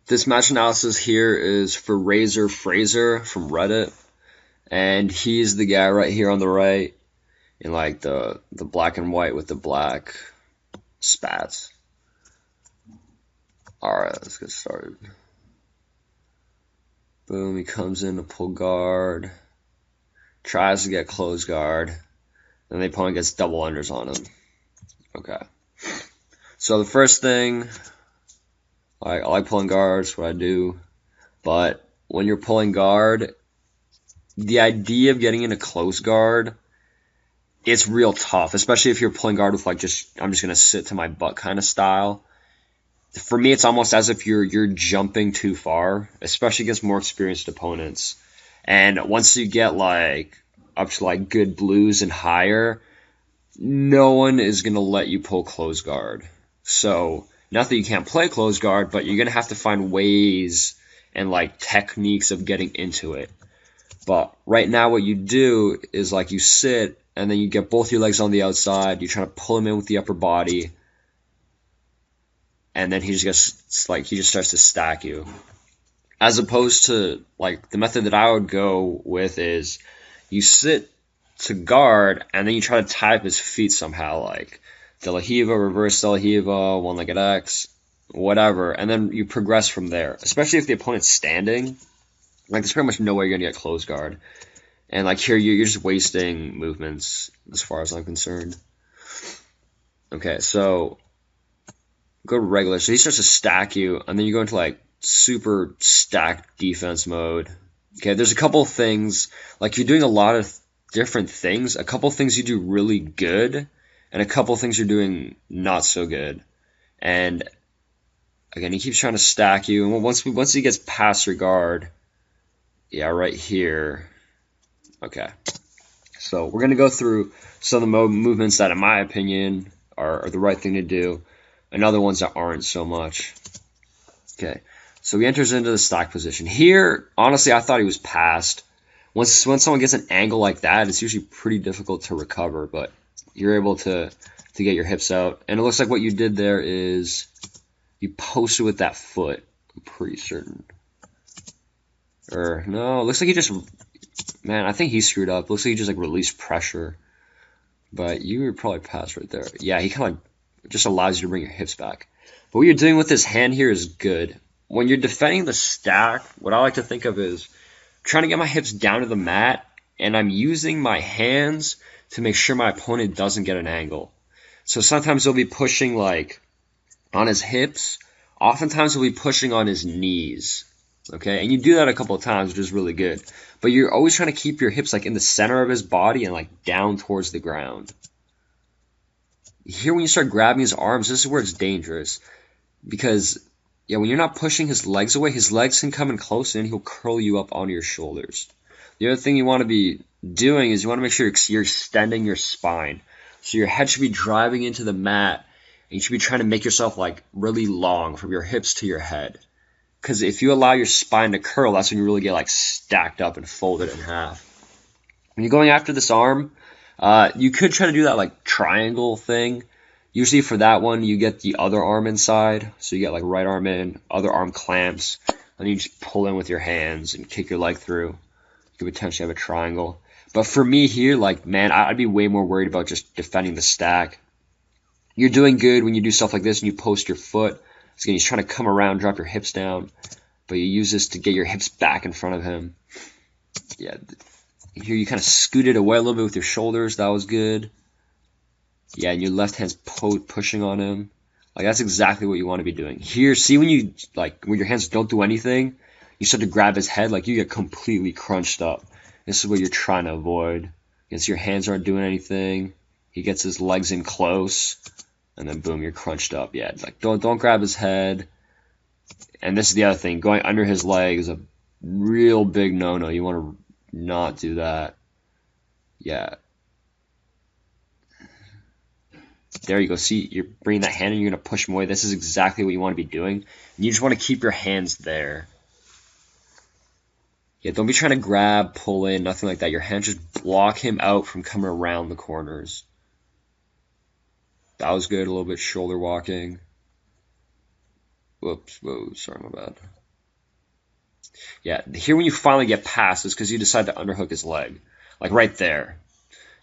This match analysis here is for RazorFrazer from Reddit, and he's the guy right here on the right in like the black and white with the black spats. All right, let's get started. Boom, he comes in to pull guard, tries to get close guard, then the opponent gets double unders on him. Okay. So the first thing, I like pulling guards, what I do, but when you're pulling guard, the idea of getting into close guard, it's real tough, especially if you're pulling guard with like I'm just gonna sit to my butt kind of style. For me, it's almost as if you're jumping too far, especially against more experienced opponents. And once you get like up to like good blues and higher, no one is gonna let you pull close guard. So not that you can't play close guard, but you're gonna have to find ways and like techniques of getting into it. But right now, what you do is like you sit and then you get both your legs on the outside. You try to pull him in with the upper body, and then he just starts to stack you. As opposed to like the method that I would go with is you sit to guard and then you try to tie up his feet somehow, like De La Hiva, reverse De La Hiva, one-legged X, whatever, and then you progress from there. Especially if the opponent's standing, like there's pretty much no way you're gonna get close guard. And like here, you're just wasting movements as far as I'm concerned. Okay, so go to regular. So he starts to stack you, and then you go into like super stacked defense mode. Okay, there's a couple of things, like you're doing a lot of different things. A couple of things you do really good, and a couple of things you're doing not so good. And again, he keeps trying to stack you, and once he gets past your guard, yeah, right here. Okay, so we're gonna go through some of the movements that, in my opinion, are the right thing to do, and other ones that aren't so much. Okay, so he enters into the stack position. Here, honestly, I thought he was passed. When someone gets an angle like that, it's usually pretty difficult to recover, but you're able to get your hips out. And it looks like what you did there is you posted with that foot, I'm pretty certain. Or, no, it looks like he just, man, I think he screwed up. It looks like he just like released pressure. But you were probably passed right there. Yeah, he kind of just allows you to bring your hips back. But what you're doing with this hand here is good. When you're defending the stack, what I like to think of is trying to get my hips down to the mat, and I'm using my hands to make sure my opponent doesn't get an angle. So sometimes he'll be pushing like on his hips. Oftentimes he'll be pushing on his knees. Okay, and you do that a couple of times, which is really good. But you're always trying to keep your hips like in the center of his body and like down towards the ground. Here when you start grabbing his arms, this is where it's dangerous. Because, yeah, when you're not pushing his legs away, his legs can come in close and he'll curl you up onto your shoulders. The other thing you want to be doing is you want to make sure you're extending your spine. So your head should be driving into the mat, and you should be trying to make yourself like really long from your hips to your head. Because if you allow your spine to curl, that's when you really get like stacked up and folded in half. When you're going after this arm, you could try to do that like triangle thing. Usually for that one, you get the other arm inside. So you get like right arm in, other arm clamps, and you just pull in with your hands and kick your leg through. You could potentially have a triangle. But for me here, like, man, I'd be way more worried about just defending the stack. You're doing good when you do stuff like this and you post your foot. So again, he's trying to come around, drop your hips down, but you use this to get your hips back in front of him. Yeah, here you kind of scooted away a little bit with your shoulders. That was good. Yeah, and your left hand's pushing on him. Like, that's exactly what you want to be doing. Here, see when your hands don't do anything, you start to grab his head, like you get completely crunched up. This is what you're trying to avoid. Because your hands aren't doing anything. He gets his legs in close. And then boom, you're crunched up. Yeah, it's like don't grab his head. And this is the other thing, going under his leg is a real big no-no. You want to not do that. Yeah. There you go. See, you're bringing that hand and you're going to push him away. This is exactly what you want to be doing. And you just want to keep your hands there. Yeah, don't be trying to grab, pull in, nothing like that. Your hands just block him out from coming around the corners. That was good, a little bit shoulder walking. Whoops, whoa, sorry, my bad. Yeah, here when you finally get past is because you decide to underhook his leg. Like right there.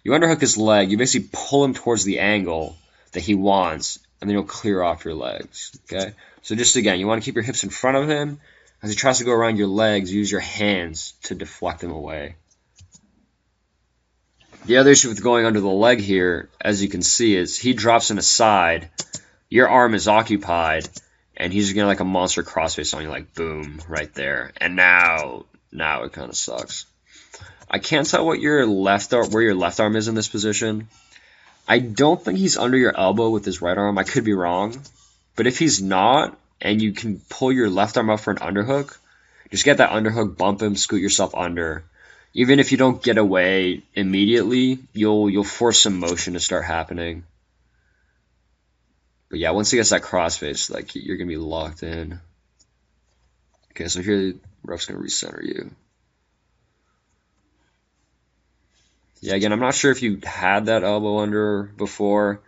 You underhook his leg, you basically pull him towards the angle that he wants, and then you'll clear off your legs, okay? So just again, you want to keep your hips in front of him. As he tries to go around your legs, use your hands to deflect him away. The other issue with going under the leg here, as you can see, is he drops in a side, your arm is occupied, and he's gonna like a monster crossface on you, like boom, right there. And now it kind of sucks. I can't tell what your left arm, where your left arm is in this position. I don't think he's under your elbow with his right arm. I could be wrong. But if he's not, and you can pull your left arm up for an underhook, just get that underhook, bump him, scoot yourself under. Even if you don't get away immediately, you'll force some motion to start happening. But yeah, once he gets that crossface, like you're gonna be locked in. Okay, so here the ref's gonna recenter you. Yeah, again, I'm not sure if you had that elbow under before.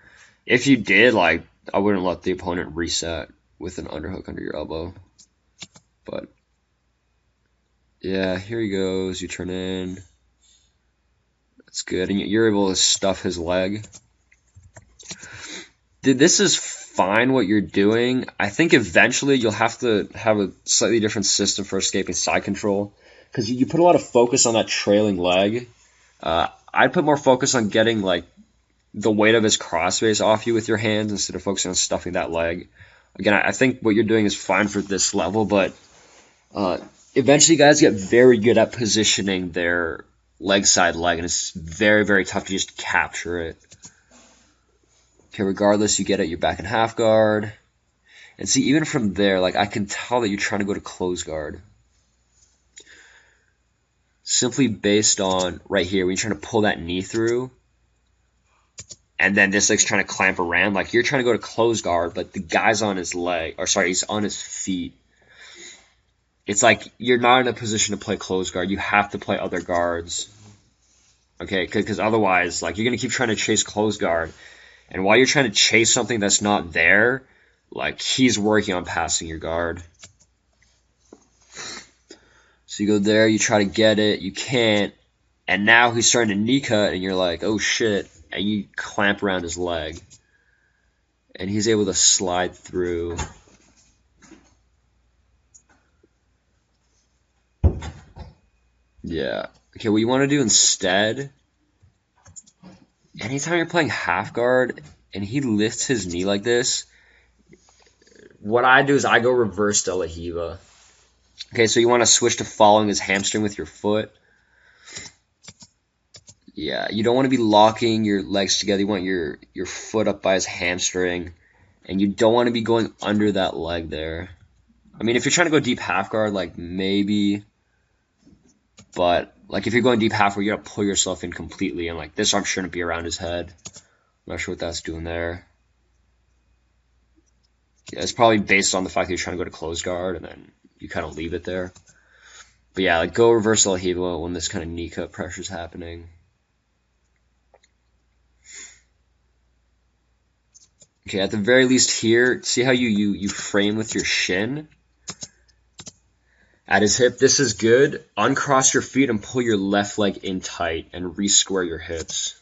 If you did, like, I wouldn't let the opponent reset with an underhook under your elbow. But, yeah, here he goes. You turn in. That's good. And you're able to stuff his leg. This is fine what you're doing. I think eventually you'll have to have a slightly different system for escaping side control. Because you put a lot of focus on that trailing leg. I'd put more focus on getting like the weight of his crossface off you with your hands instead of focusing on stuffing that leg. Again, I think what you're doing is fine for this level, but eventually guys get very good at positioning their leg side leg, and it's very, very tough to just capture it. Okay, regardless, you get it, you're back in half guard. And see, even from there, like I can tell that you're trying to go to close guard. Simply based on right here, when you're trying to pull that knee through, and then this leg's trying to clamp around, like you're trying to go to close guard, but the guy's on his leg, or sorry, he's on his feet. It's like you're not in a position to play close guard. You have to play other guards, okay? Because otherwise, like you're gonna keep trying to chase close guard, and while you're trying to chase something that's not there, like he's working on passing your guard. So you go there, you try to get it, you can't, and now he's starting to knee cut, and you're like, oh shit, and you clamp around his leg. And he's able to slide through. Yeah. Okay, what you want to do instead, anytime you're playing half guard, and he lifts his knee like this, what I do is I go reverse De La Hiva. Okay, so you want to switch to following his hamstring with your foot. Yeah, you don't want to be locking your legs together. You want your foot up by his hamstring. And you don't want to be going under that leg there. I mean, if you're trying to go deep half guard, like maybe. But like if you're going deep half guard, you got to pull yourself in completely. And like this arm shouldn't be around his head. I'm not sure what that's doing there. Yeah, it's probably based on the fact that you're trying to go to close guard and then you kind of leave it there. But yeah, like go reverse De La Hiva when this kind of knee cut pressure is happening. Okay, at the very least here, see how you frame with your shin at his hip? This is good. Uncross your feet and pull your left leg in tight and re-square your hips.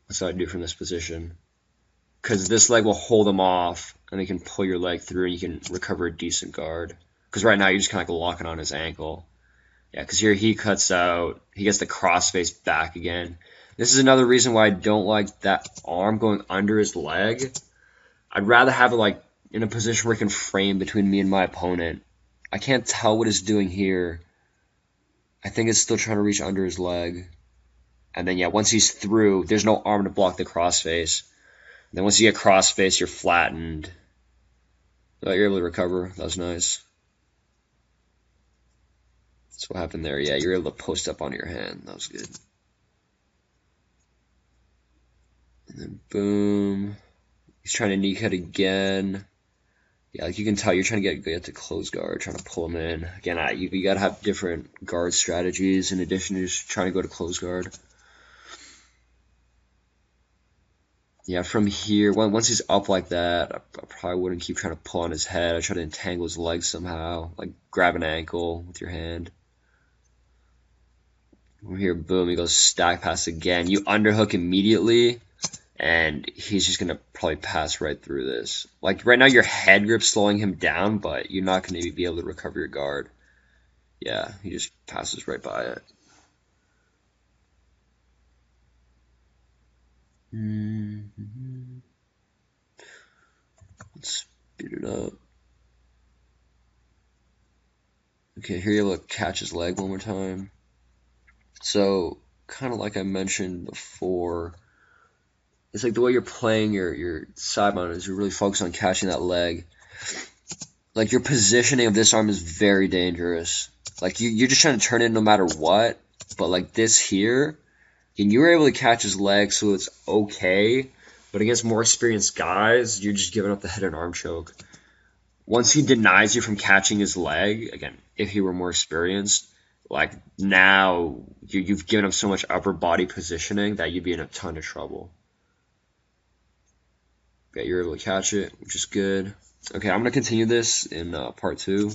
That's what I do from this position. Because this leg will hold him off, and you can pull your leg through and you can recover a decent guard. Because right now you're just kind of like locking on his ankle. Yeah, because here he cuts out. He gets the crossface back again. This is another reason why I don't like that arm going under his leg. I'd rather have it like in a position where it can frame between me and my opponent. I can't tell what it's doing here. I think it's still trying to reach under his leg. And then yeah, once he's through, there's no arm to block the crossface. Then once you get crossface, you're flattened. Oh, you're able to recover. That was nice. That's what happened there. Yeah, you're able to post up on your hand. That was good. And then boom. He's trying to knee cut again. Yeah, like you can tell, you're trying to get to close guard, trying to pull him in. Again, you got to have different guard strategies in addition to just trying to go to close guard. Yeah, from here, once he's up like that, I probably wouldn't keep trying to pull on his head. I try to entangle his legs somehow, like grab an ankle with your hand. From here, boom, he goes stack pass again. You underhook immediately, and he's just gonna probably pass right through this. Like right now, your head grip's slowing him down, but you're not gonna be able to recover your guard. Yeah, he just passes right by it. Let's speed it up. Okay, here you're able to catch his leg one more time. So, kind of like I mentioned before, it's like the way you're playing your side mount is you're really focused on catching that leg. Like your positioning of this arm is very dangerous. Like you're just trying to turn it no matter what, but like this here, and you were able to catch his leg, so it's okay. But against more experienced guys, you're just giving up the head and arm choke. Once he denies you from catching his leg, again, if he were more experienced, like now you've given up so much upper body positioning that you'd be in a ton of trouble. Okay, you're able to catch it, which is good. Okay, I'm going to continue this in part 2.